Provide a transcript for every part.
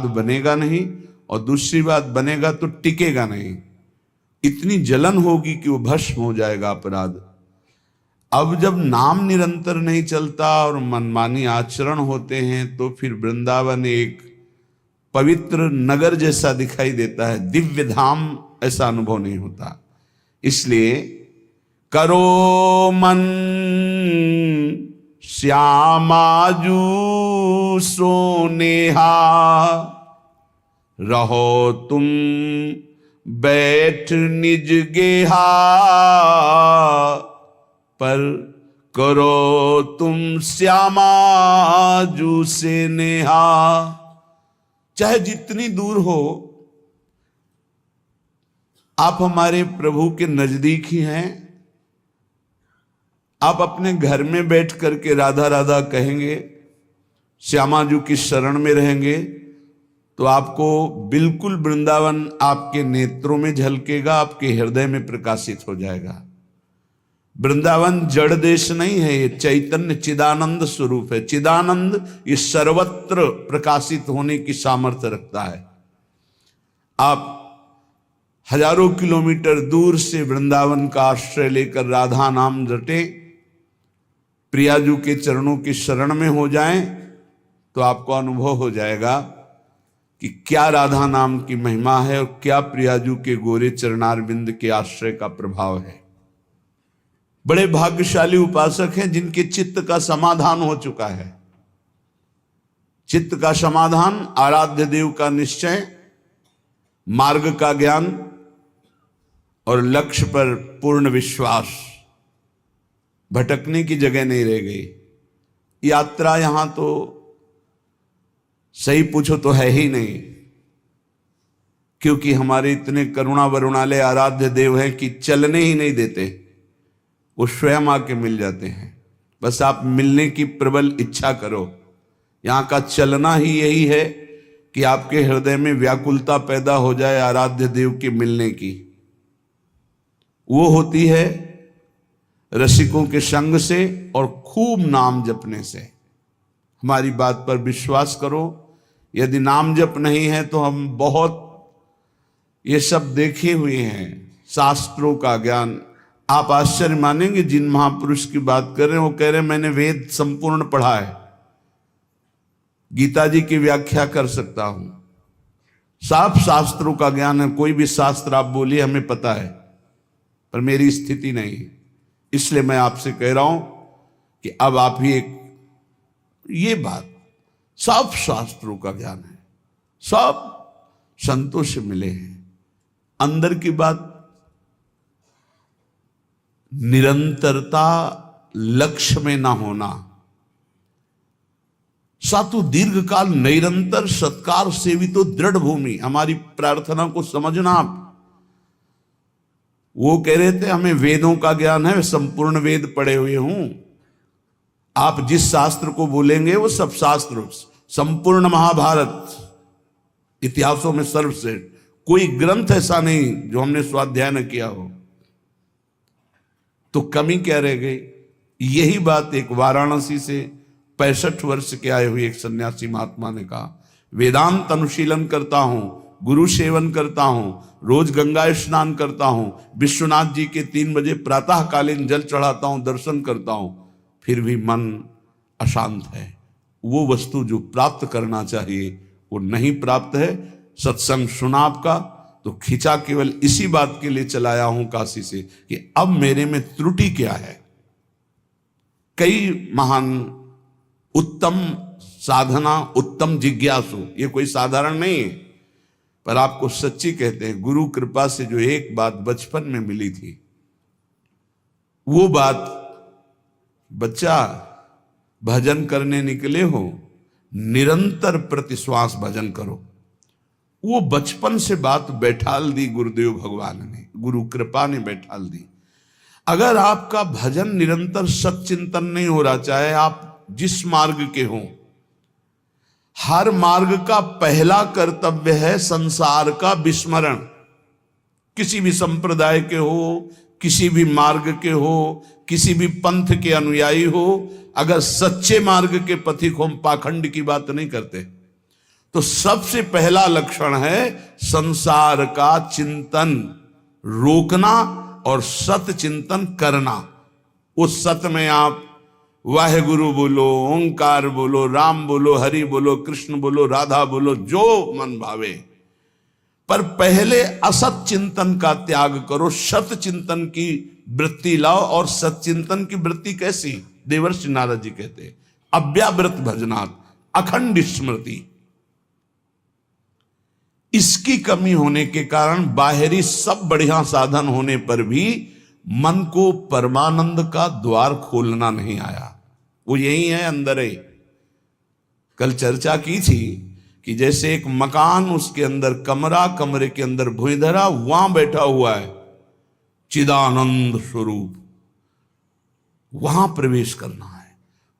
बनेगा नहीं, और दूसरी बात बनेगा तो टिकेगा नहीं। इतनी जलन होगी कि वो भस्म हो जाएगा अपराध। अब जब नाम निरंतर नहीं चलता और मनमानी आचरण होते हैं तो फिर वृंदावन एक पवित्र नगर जैसा दिखाई देता है, दिव्य धाम ऐसा अनुभव नहीं होता। इसलिए करो मन श्यामाजू सोनेहा, रहो तुम बैठ निज गेहा, पर करो तुम श्यामाजू से नेहा। चाहे जितनी दूर हो, आप हमारे प्रभु के नजदीक ही हैं। आप अपने घर में बैठ करके राधा राधा कहेंगे, श्यामाजू की शरण में रहेंगे, तो आपको बिल्कुल वृंदावन आपके नेत्रों में झलकेगा, आपके हृदय में प्रकाशित हो जाएगा। वृंदावन जड़ देश नहीं है, ये चैतन्य चिदानंद स्वरूप है। चिदानंद ये सर्वत्र प्रकाशित होने की सामर्थ्य रखता है। आप हजारों किलोमीटर दूर से वृंदावन का आश्रय लेकर राधा नाम रटे, प्रियाजू के चरणों की शरण में हो जाएं, तो आपको अनुभव हो जाएगा कि क्या राधा नाम की महिमा है और क्या प्रियाजू के गोरे चरणारविंद के आश्रय का प्रभाव है। बड़े भाग्यशाली उपासक हैं जिनके चित्त का समाधान हो चुका है। चित्त का समाधान, आराध्य देव का निश्चय, मार्ग का ज्ञान और लक्ष्य पर पूर्ण विश्वास। भटकने की जगह नहीं रह गई। यात्रा यहां तो सही पूछो तो है ही नहीं, क्योंकि हमारे इतने करुणा वरुणालय आराध्य देव हैं कि चलने ही नहीं देते, वो स्वयं आके मिल जाते हैं। बस आप मिलने की प्रबल इच्छा करो। यहां का चलना ही यही है कि आपके हृदय में व्याकुलता पैदा हो जाए आराध्य देव के मिलने की। वो होती है रसिकों के संग से और खूब नाम जपने से। हमारी बात पर विश्वास करो, यदि नाम जप नहीं है तो हम बहुत ये सब देखे हुए हैं, शास्त्रों का ज्ञान। आप आश्चर्य मानेंगे, जिन महापुरुष की बात कर रहे हैं वो कह रहे हैं मैंने वेद संपूर्ण पढ़ा है, गीता जी की व्याख्या कर सकता हूं, साफ शास्त्रों का ज्ञान है, कोई भी शास्त्र आप बोलिए हमें पता है, पर मेरी स्थिति नहीं। इसलिए मैं आपसे कह रहा हूं कि अब आप ही एक ये बात, सब शास्त्रों का ज्ञान है, सब संतों से मिले हैं। अंदर की बात, निरंतरता लक्ष्य में ना होना, सातु दीर्घ काल निरंतर सत्कार सेवितो दृढ़ भूमि। हमारी प्रार्थना को समझना आप। वो कह रहे थे हमें वेदों का ज्ञान है, संपूर्ण वेद पढ़े हुए हूं। आप जिस शास्त्र को बोलेंगे वो सब शास्त्र, संपूर्ण महाभारत, इतिहासों में सर्वश्रेष्ठ, कोई ग्रंथ ऐसा नहीं जो हमने स्वाध्याय न किया हो। तो कमी क्या रह गई? यही बात एक वाराणसी से 65 वर्ष के आए हुए एक सन्यासी महात्मा ने कहा, वेदांत अनुशीलन करता हूं, गुरु सेवन करता हूं, रोज गंगा स्नान करता हूं, विश्वनाथ जी के 3 बजे प्रातःकालीन जल चढ़ाता हूं, दर्शन करता हूं, फिर भी मन अशांत है। वो वस्तु जो प्राप्त करना चाहिए वो नहीं प्राप्त है। सत्संग सुना आपका तो खिंचा केवल इसी बात के लिए चलाया हूं काशी से कि अब मेरे में त्रुटि क्या है। कई महान उत्तम साधना, उत्तम जिज्ञासु, ये कोई साधारण नहीं है, पर आपको सच्ची कहते हैं, गुरु कृपा से जो एक बात बचपन में मिली थी, वो बात, बच्चा भजन करने निकले हो, निरंतर प्रतिश्वास भजन करो। वो बचपन से बात बैठाल दी गुरुदेव भगवान ने, गुरु कृपा ने बैठाल दी। अगर आपका भजन निरंतर सच्चिंतन नहीं हो रहा, चाहे आप जिस मार्ग के हों, हर मार्ग का पहला कर्तव्य है संसार का विस्मरण। किसी भी संप्रदाय के हो, किसी भी मार्ग के हो, किसी भी पंथ के अनुयायी हो, अगर सच्चे मार्ग के पथिक हो, हम पाखंड की बात नहीं करते, तो सबसे पहला लक्षण है संसार का चिंतन रोकना और सत चिंतन करना। उस सत में आप वाहेगुरु बोलो, ओंकार बोलो, राम बोलो, हरि बोलो, कृष्ण बोलो, राधा बोलो, जो मन भावे, पर पहले असत चिंतन का त्याग करो, सत चिंतन की वृत्ति लाओ। और सत चिंतन की वृत्ति कैसी? देवर्षि नारद जी कहते हैं अव्यावृत भजनात्, अखंड स्मृति। इसकी कमी होने के कारण बाहरी सब बढ़िया साधन होने पर भी मन को परमानंद का द्वार खोलना नहीं आया। वो यही है, अंदर है। कल चर्चा की थी कि जैसे एक मकान, उसके अंदर कमरा, कमरे के अंदर भुइंधरा, वहां बैठा हुआ है चिदानंद स्वरूप, वहां प्रवेश करना है।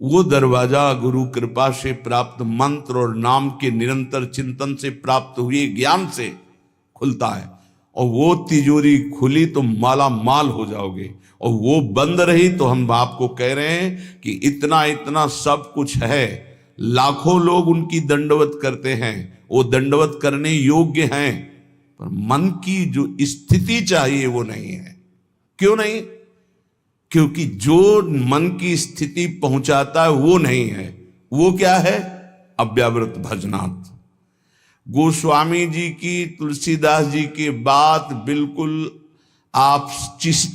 वो दरवाजा गुरु कृपा से प्राप्त मंत्र और नाम के निरंतर चिंतन से प्राप्त हुए ज्ञान से खुलता है। और वो तिजोरी खुली तो माला माल हो जाओगे, और वो बंद रही तो हम आपको कह रहे हैं कि इतना इतना सब कुछ है, लाखों लोग उनकी दंडवत करते हैं, वो दंडवत करने योग्य हैं, पर मन की जो स्थिति चाहिए वो नहीं है। क्यों नहीं? क्योंकि जो मन की स्थिति पहुंचाता है वो नहीं है। वो क्या है? अव्यावृत भजनात्। गोस्वामी जी की, तुलसीदास जी की बात बिल्कुल, आप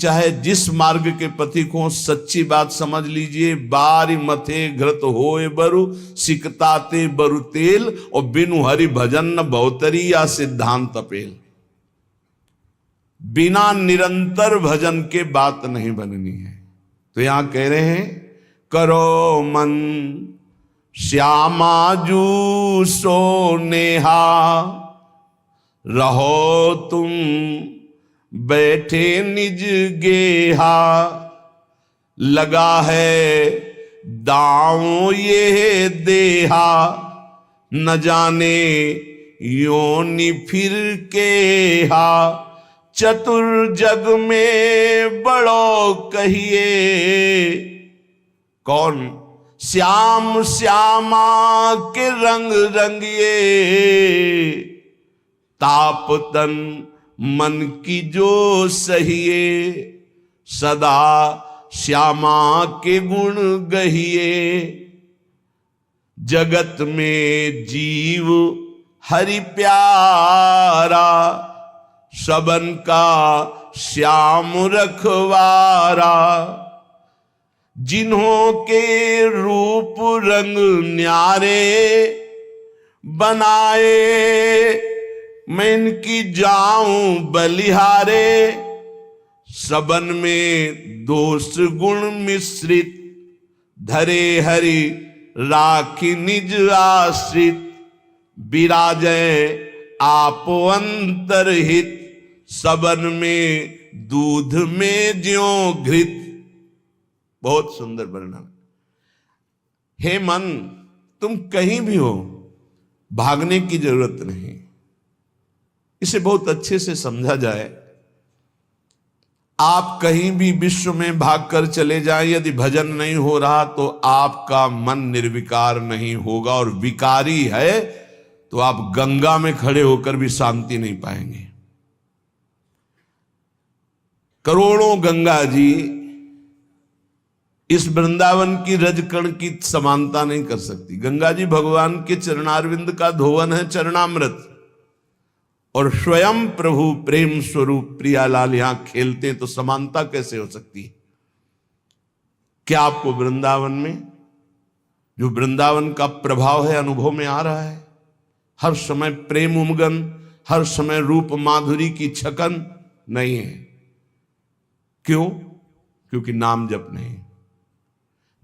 चाहे जिस मार्ग के पथिक हो, सच्ची बात समझ लीजिए। बारी मथे घृत होए बरु, सिकताते बरु तेल, और बिनु हरि भजन न बहुतरी या सिद्धांत अपेल। बिना निरंतर भजन के बात नहीं बननी है। तो यहां कह रहे हैं करो मन श्यामा जू सो नेहा, रहो तुम बैठे निज गेहा, लगा है दांव ये देहा, न जाने योनि फिर के हा, चतुर जग में बड़ो कहिए। कौन? श्याम श्यामा के रंग रंगिए, ताप तन मन की जो सहिए, सदा श्यामा के गुण गहिए। जगत में जीव हरि प्यारा, सबन का श्याम रखवारा। जिन्हों के रूप रंग न्यारे, बनाए मैं इनकी जाऊं बलिहारे। सबन में दोष गुण मिश्रित, धरे हरि राखी निज आश्रित। विराजय आप अंतरहित, सबन में दूध में ज्यों घृत। बहुत सुंदर वर्णन। हे मन, तुम कहीं भी हो, भागने की जरूरत नहीं। इसे बहुत अच्छे से समझा जाए। आप कहीं भी विश्व में भागकर चले जाएं, यदि भजन नहीं हो रहा तो आपका मन निर्विकार नहीं होगा, और विकारी है तो आप गंगा में खड़े होकर भी शांति नहीं पाएंगे। करोड़ों गंगा जी इस वृंदावन की रजकण की समानता नहीं कर सकती। गंगा जी भगवान के चरणारविंद का धोवन है, चरणामृत, और स्वयं प्रभु प्रेम स्वरूप प्रियालाल यहां खेलते हैं, तो समानता कैसे हो सकती है? क्या आपको वृंदावन में जो वृंदावन का प्रभाव है अनुभव में आ रहा है? हर समय प्रेम उमगन, हर समय रूप माधुरी की छकन नहीं है। क्यों? क्योंकि नाम जप नहीं।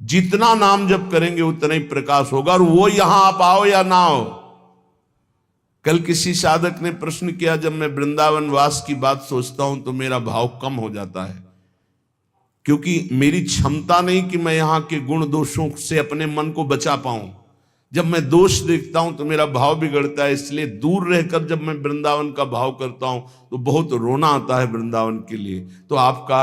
जितना नाम जप करेंगे उतना ही प्रकाश होगा, और वो यहां आप आओ या ना आओ। कल किसी साधक ने प्रश्न किया, जब मैं वृंदावन वास की बात सोचता हूं तो मेरा भाव कम हो जाता है, क्योंकि मेरी क्षमता नहीं कि मैं यहां के गुण दोषों से अपने मन को बचा पाऊं। जब मैं दोष देखता हूं तो मेरा भाव बिगड़ता है। इसलिए दूर रहकर जब मैं वृंदावन का भाव करता हूं तो बहुत रोना आता है वृंदावन के लिए। तो आपका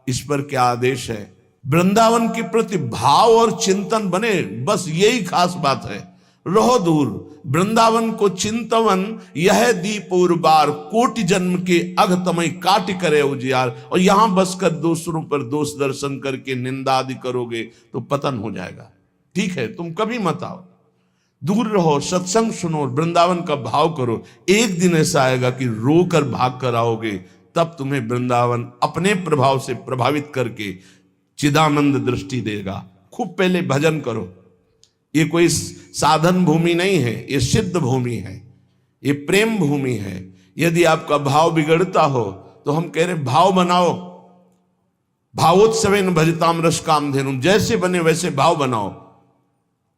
इस पर क्या आदेश है? वृंदावन के प्रति भाव और चिंतन बने, बस यही खास बात है। रहो दूर, वृंदावन को चिंतवन यह दीप उर्बार, कोटि जन्म के अघ तमय काट करे उजियार। और यहां बसकर दूसरों पर दोष दर्शन करके निंदा आदि करोगे तो पतन हो जाएगा। ठीक है, तुम कभी मत आओ, दूर रहो, सत्संग सुनो, वृंदावन का भाव करो। एक दिन ऐसा आएगा कि रो कर भाग कर आओगे, तब तुम्हें वृंदावन अपने प्रभाव से प्रभावित करके चिदानंद दृष्टि देगा। खूब पहले भजन करो। ये कोई साधन भूमि नहीं है, ये सिद्ध भूमि है, ये प्रेम भूमि है। यदि आपका भाव बिगड़ता हो तो हम कह रहे भाव बनाओ। भावोत्सवेन भजताम रस कामधेनु, जैसे बने वैसे भाव बनाओ।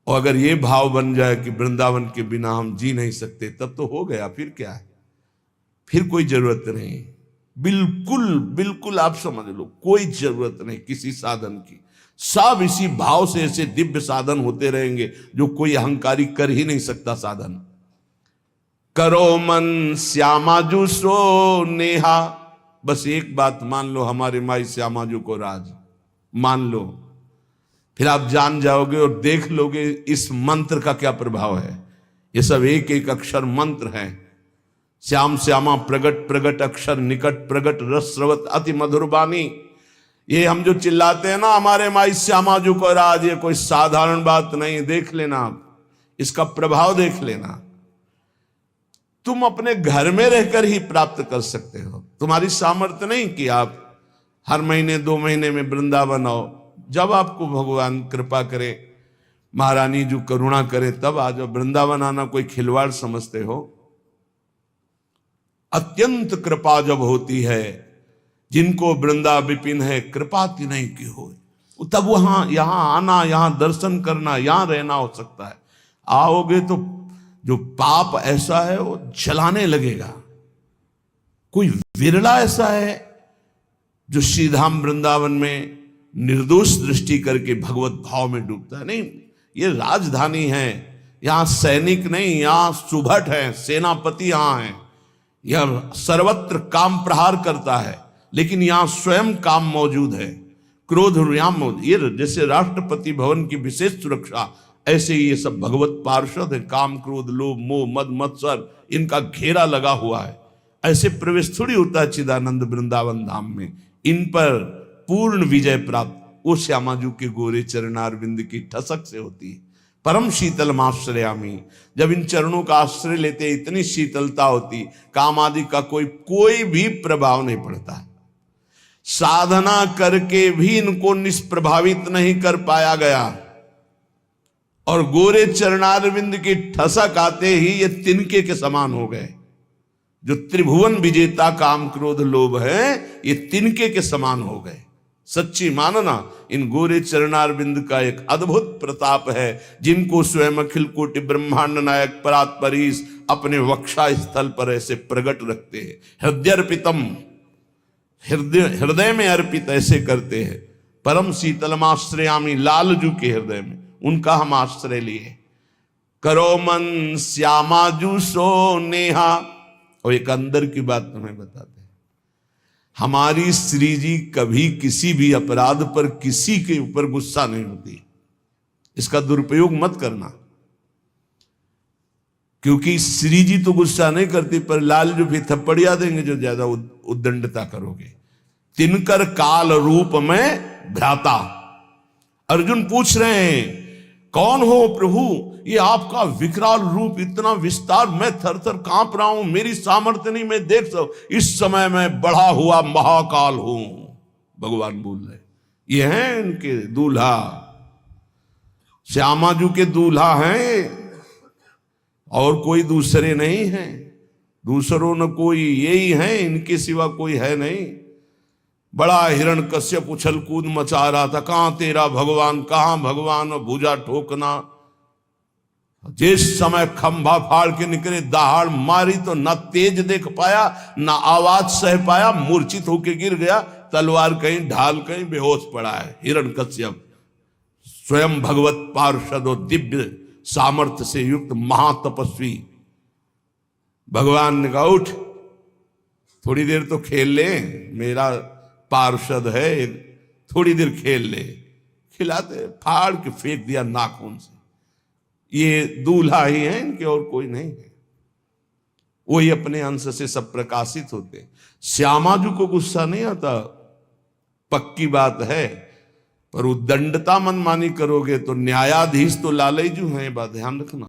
और अगर ये भाव बन जाए कि वृंदावन के बिना हम जी नहीं सकते, तब तो हो गया। फिर क्या है, फिर कोई जरूरत नहीं। बिल्कुल बिल्कुल आप समझ लो, कोई जरूरत नहीं किसी साधन की। सब इसी भाव से ऐसे दिव्य साधन होते रहेंगे जो कोई अहंकारी कर ही नहीं सकता साधन। करो मन श्यामाजू सो नेहा, बस एक बात मान लो, हमारे माई श्यामाजू को राज मान लो, फिर आप जान जाओगे और देख लोगे इस मंत्र का क्या प्रभाव है। ये सब एक एक अक्षर मंत्र है। श्याम श्यामा प्रगट प्रगट अक्षर निकट प्रगट रस स्रवत अति मधुर बानी। ये हम जो चिल्लाते हैं ना हमारे माई श्यामाजू को राज, ये कोई साधारण बात नहीं। देख लेना आप, इसका प्रभाव देख लेना। तुम अपने घर में रहकर ही प्राप्त कर सकते हो। तुम्हारी सामर्थ्य नहीं कि आप हर महीने 2 महीने में वृंदावन आओ। जब आपको भगवान कृपा करे, महारानी जो करुणा करे, तब आ जाओ। वृंदावन आना कोई खिलवाड़ समझते हो? अत्यंत कृपा जब होती है, जिनको वृंदा विपिन है कृपा नहीं की हो, तब वहां यहां आना, यहां दर्शन करना, यहां रहना हो सकता है। आओगे तो जो पाप ऐसा है वो जलाने लगेगा। कोई विरला ऐसा है जो श्रीधाम वृंदावन में निर्दोष दृष्टि करके भगवत भाव में डूबता है। नहीं, ये राजधानी है, यहां सैनिक नहीं, यहां सुभट है, सेनापति यहां है। यह सर्वत्र काम प्रहार करता है, लेकिन यहां स्वयं काम मौजूद है। क्रोध यहां मौजूद, ये जैसे राष्ट्रपति भवन की विशेष सुरक्षा, ऐसे ही ये सब भगवत पार्षद है। काम क्रोध लोभ मोह मद मत्सर, इनका घेरा लगा हुआ है। ऐसे प्रवेश थोड़ी होता है चिदानंद वृंदावन धाम में। इन पर पूर्ण विजय प्राप्त वो श्यामाजू के गोरे चरणारविंद की ठसक से होती है। परम शीतल आश्रयामी, जब इन चरणों का आश्रय लेते इतनी शीतलता होती, काम आदि का कोई भी प्रभाव नहीं पड़ता। साधना करके भी इनको निष्प्रभावित नहीं कर पाया गया, और गोरे चरणारविंद की ठसक आते ही ये तिनके के समान हो गए। जो त्रिभुवन विजेता काम क्रोध लोभ है, ये तिनके के समान हो गए। सच्ची मानना, इन गोरे चरणारविंद का एक अद्भुत प्रताप है, जिनको स्वयं अखिल कोटि ब्रह्मांड नायक परात्परीश अपने वक्षा स्थल पर ऐसे प्रकट रखते हैं। हृदयर्पितम, हृदय में अर्पित ऐसे करते हैं। परम शीतलमाश्रयामी, लालजू के हृदय में उनका हम आश्रय लिए। करो मन श्यामाजू सो नेहा। और एक अंदर की बात तुम्हें बताते हैं, हमारी श्री जी कभी किसी भी अपराध पर किसी के ऊपर गुस्सा नहीं होती। इसका दुरुपयोग मत करना, क्योंकि श्री जी तो गुस्सा नहीं करती, पर लाल जो भी थप्पड़िया देंगे जो ज्यादा उद्दंडता करोगे। तिनकर काल रूप में भ्राता। अर्जुन पूछ रहे हैं कौन हो प्रभु, ये आपका विकराल रूप, इतना विस्तार, मैं थर थर कांप रहा हूं, मेरी सामर्थ्य नहीं, मैं देख सकूं। इस समय मैं बढ़ा हुआ महाकाल हूं, भगवान बोल रहे। ये हैं इनके दूल्हा, श्यामाजू के दूल्हा हैं, और कोई दूसरे नहीं हैं। दूसरों न कोई, यही हैं, इनके सिवा कोई है नहीं। बड़ा हिरण्यकश्यप उछल कूद मचा रहा था, कहां तेरा भगवान, कहां भगवान, और भुजा ठोकना। जिस समय खंभा फाड़ के निकले, दहाड़ मारी तो न तेज देख पाया, न आवाज सह पाया, मूर्छित होके गिर गया। तलवार कहीं ढाल कहीं बेहोश पड़ा है हिरण्यकश्यप। स्वयं भगवत पार्षद और दिव्य सामर्थ्य से युक्त महातपस्वी। भगवान ने कहा उठ, थोड़ी देर तो खेल ले, मेरा पार्षद है, थोड़ी देर खेल ले। खिलाते, फाड़ के फेंक दिया नाखून से। ये दूल्हा ही है इनके, और कोई नहीं है। वही अपने अंश से सब प्रकाशित होते। श्यामा जी को गुस्सा नहीं आता, पक्की बात है, पर उद्दंडता मनमानी करोगे तो न्यायाधीश तो लालयजू हैं, बात ध्यान रखना।